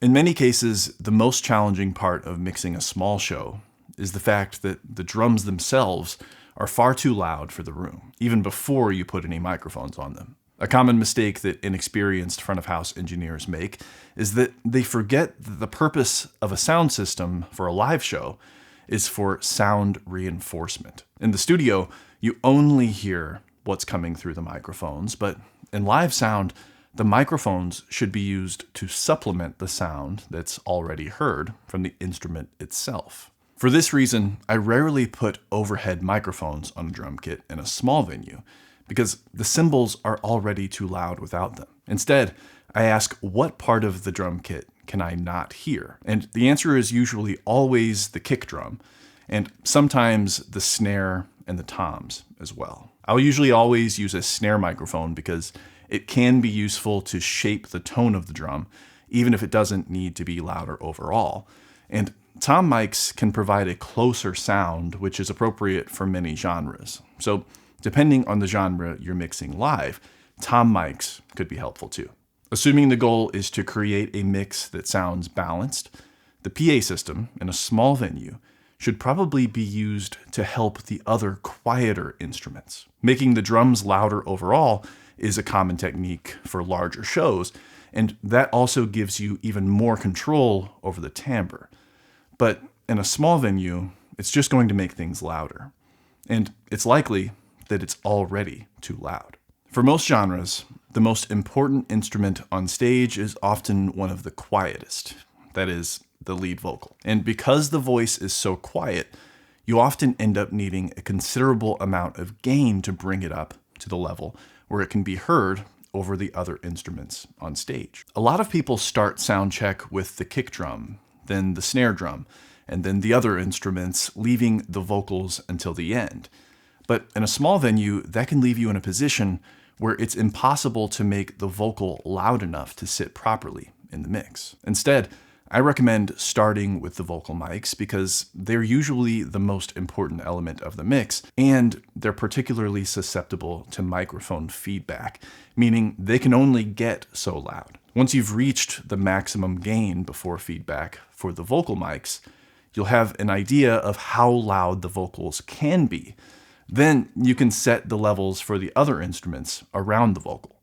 In many cases, the most challenging part of mixing a small show is the fact that the drums themselves are far too loud for the room, even before you put any microphones on them. A common mistake that inexperienced front-of-house engineers make is that they forget that the purpose of a sound system for a live show is for sound reinforcement. In the studio, you only hear what's coming through the microphones, but in live sound, the microphones should be used to supplement the sound that's already heard from the instrument itself. For this reason, I rarely put overhead microphones on a drum kit in a small venue, because the cymbals are already too loud without them. Instead, I ask, what part of the drum kit can I not hear? And the answer is usually always the kick drum, and sometimes the snare and the toms as well. I'll usually always use a snare microphone because it can be useful to shape the tone of the drum, even if it doesn't need to be louder overall. And tom mics can provide a closer sound, which is appropriate for many genres. So depending on the genre you're mixing live, tom mics could be helpful too. Assuming the goal is to create a mix that sounds balanced, the PA system in a small venue should probably be used to help the other quieter instruments. Making the drums louder overall is a common technique for larger shows, and that also gives you even more control over the timbre. But in a small venue, it's just going to make things louder. And it's likely that it's already too loud. For most genres, the most important instrument on stage is often one of the quietest, that is, the lead vocal. And because the voice is so quiet, you often end up needing a considerable amount of gain to bring it up to the level where it can be heard over the other instruments on stage. A lot of people start sound check with the kick drum, then the snare drum, and then the other instruments, leaving the vocals until the end. But in a small venue, that can leave you in a position where it's impossible to make the vocal loud enough to sit properly in the mix. Instead, I recommend starting with the vocal mics because they're usually the most important element of the mix, and they're particularly susceptible to microphone feedback, meaning they can only get so loud. Once you've reached the maximum gain before feedback for the vocal mics, you'll have an idea of how loud the vocals can be. Then you can set the levels for the other instruments around the vocal.